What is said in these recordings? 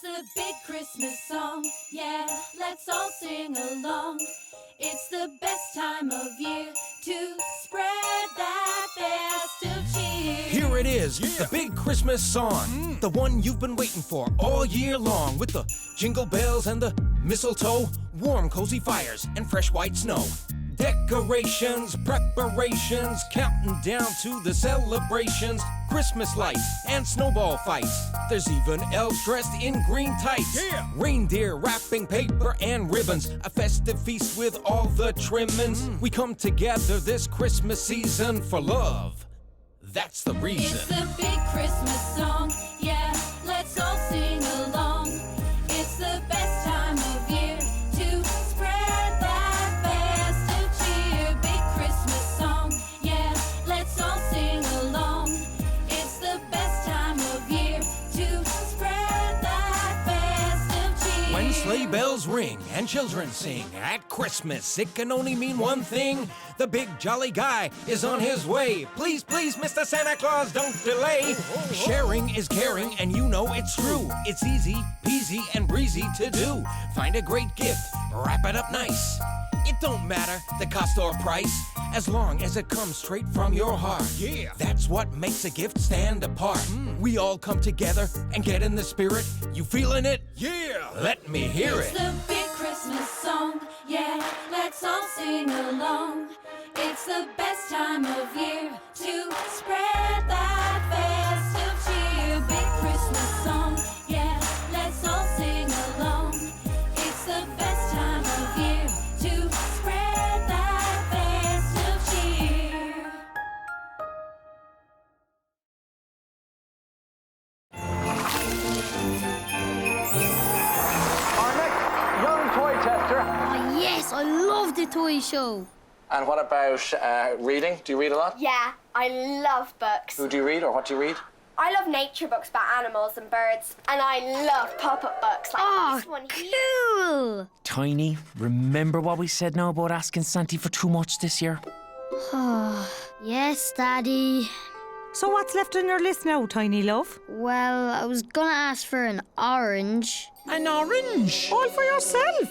It's the big Christmas song, yeah, let's all sing along. It's the best time of year to spread that festive cheer. Here it is, the big Christmas song, the one you've been waiting for all year long, with the jingle bells and the mistletoe, warm cozy fires and fresh white snow. Decorations, preparations, counting down to the celebrations, Christmas lights and snowball fights. There's even elves dressed in green tights. Reindeer wrapping paper and ribbons, a festive feast with all the trimmings. We come together this Christmas season for love. That's the reason. It's the big Christmas song, yeah, let's all sing along. It's the best time of year to spread that festive cheer. Big Christmas song, yeah, let's all sing along. It's the best time of year to spread that festive cheer. When sleigh bells ring and children sing at Christmas, it can only mean one thing. The big jolly guy is on his way. Please, please, Mr. Santa Claus, don't delay. Sharing is caring, and you know it's true. It's easy, peasy, and breezy to do. Find a great gift, wrap it up nice. It don't matter the cost or price, as long as it comes straight from your heart. Yeah, that's what makes a gift stand apart. We all come together and get in the spirit. You feeling it? Yeah, let me hear It's it. the big Christmas song, yeah, let's all sing along. It's the best time of year to spread that festive cheer. Big Christmas song, yeah, let's all sing along. It's the best time of year to spread that festive cheer. Our next young toy tester. Oh, yes, I love the toy show. And what about reading? Do you read a lot? Yeah, I love books. Who do you read, or what do you read? I love nature books about animals and birds, and I love pop-up books like this one here. Cool! Tiny, remember what we said now about asking Santy for too much this year? Yes, Daddy. So what's left on your list now, Tiny Love? Well, I was gonna ask for an orange. An orange? All for yourself.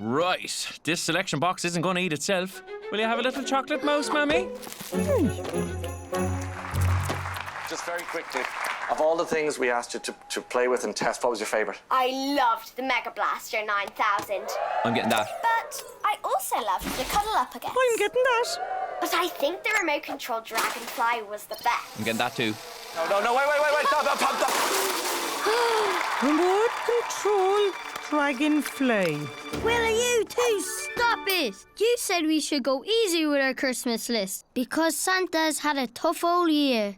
Right, this selection box isn't going to eat itself. Will you have a little chocolate mouse, Mammy? Just very quickly, of all the things we asked you to play with and test, what was your favourite? I loved the Mega Blaster 9000. I'm getting that. But I also loved the Cuddle Up Against. I'm getting that. But I think the remote-controlled Dragonfly was the best. I'm getting that too. No, wait, stop. Remote control Dragonfly. Will you two stop it? You said we should go easy with our Christmas list because Santa's had a tough old year.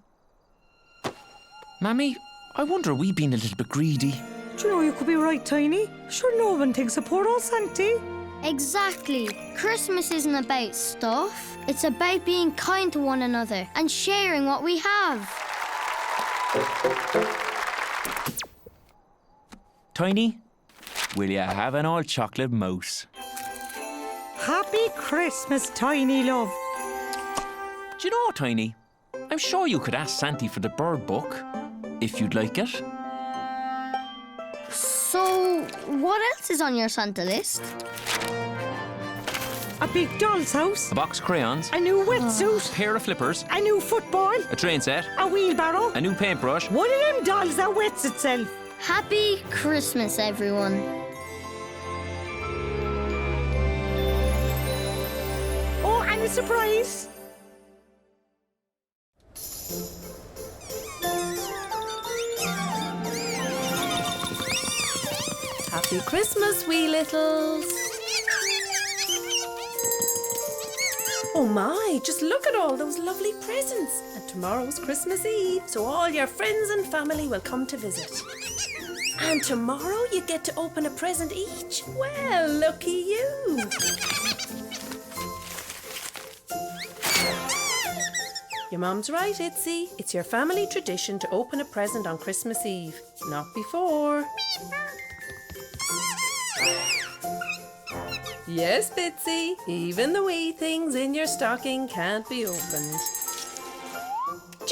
Mammy, I wonder are we being a little bit greedy? Do you know you could be right, Tiny? Sure, no one thinks of poor old Santy. Exactly. Christmas isn't about stuff. It's about being kind to one another and sharing what we have. Tiny, will you have an all chocolate mouse? Happy Christmas, Tiny Love. Do you know, Tiny, I'm sure you could ask Santy for the bird book, if you'd like it. So, what else is on your Santa list? A big doll's house. A box of crayons, A new wetsuit. a pair of flippers, A new football. a train set, A wheelbarrow. a new paintbrush. One of them dolls that wets itself. Happy Christmas, everyone. Oh, and a surprise. Happy Christmas, wee littles. Oh my, just look at all those lovely presents. And tomorrow's Christmas Eve, so all your friends and family will come to visit. And tomorrow you get to open a present each. Well, lucky you. Your mum's right, Itzy. It's your family tradition to open a present on Christmas Eve, not before. Yes, Bitsy, even the wee things in your stocking can't be opened.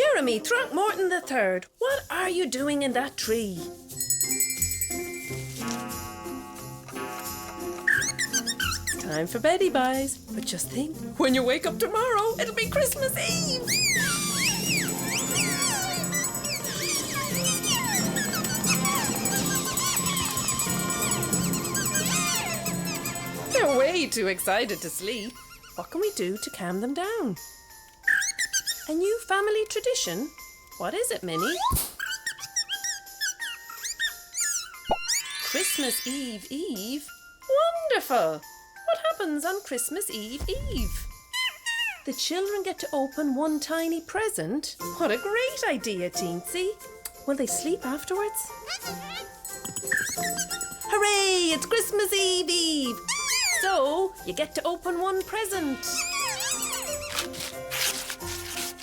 Jeremy Throckmorton III, what are you doing in that tree? It's time for beddy buys, but just think, when you wake up tomorrow, it'll be Christmas Eve. They're way too excited to sleep. What can we do to calm them down? A new family tradition? What is it, Minnie? Christmas Eve Eve? Wonderful! What happens on Christmas Eve Eve? The children get to open one tiny present? What a great idea, Teensy! Will they sleep afterwards? Hooray! It's Christmas Eve Eve! So, you get to open one present.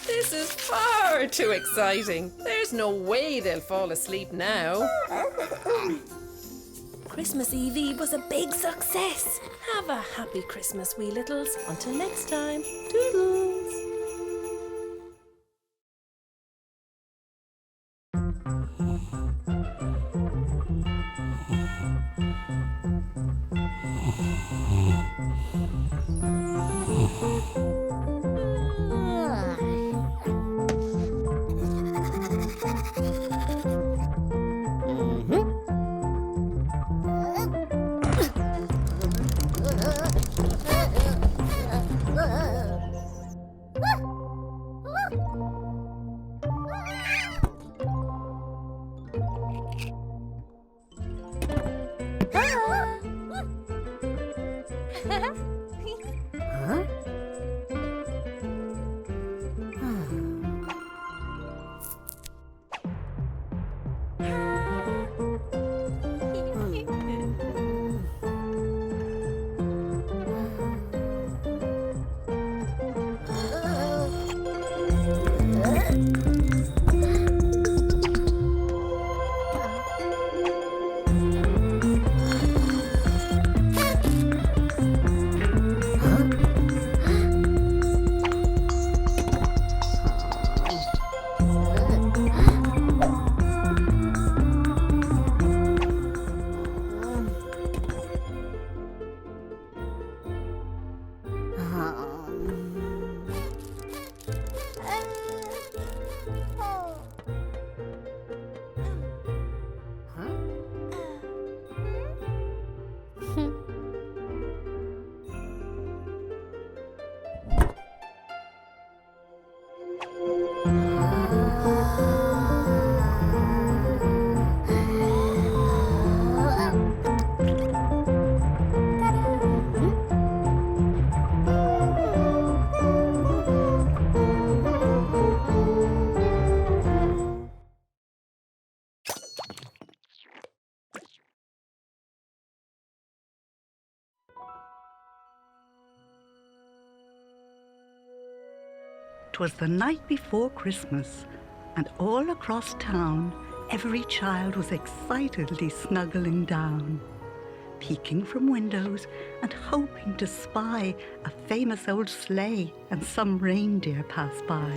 This is far too exciting. There's no way they'll fall asleep now. Christmas Eve Eve was a big success. Have a happy Christmas, wee littles. Until next time, toodles.'Twas the night before Christmas, and all across town, every child was excitedly snuggling down, peeking from windows and hoping to spy a famous old sleigh and some reindeer pass by.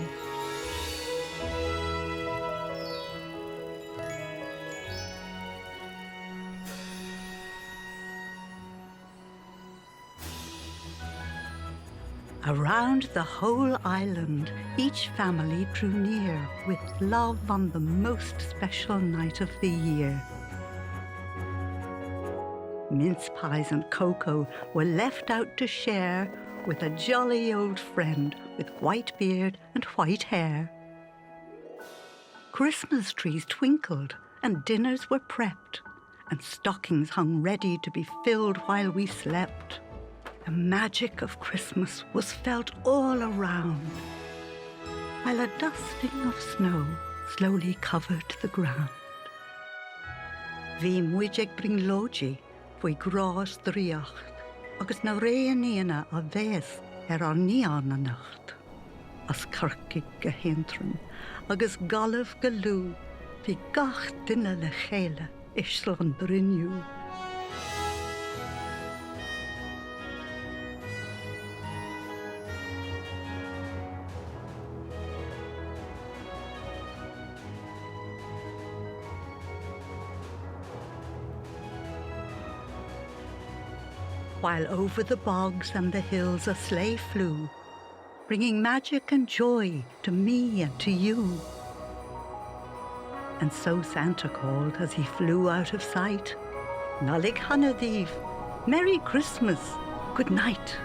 Around the whole island, each family drew near with love on the most special night of the year. Mince pies and cocoa were left out to share with a jolly old friend with white beard and white hair. Christmas trees twinkled and dinners were prepped, and stockings hung ready to be filled while we slept. The magic of Christmas was felt all around, while a dusting of snow slowly covered the ground. Bhí muid ag bring lóidí faoi grás dríocht, agus na réaníana a bhés ar níán na nacht. As carcaigh go héntran, agus galamh go lú, bhí gach duine le chéile islan briniú. while over the bogs and the hills a sleigh flew, bringing magic and joy to me and to you. And so Santa called as he flew out of sight, Nollaig Hanadív, Merry Christmas, good night.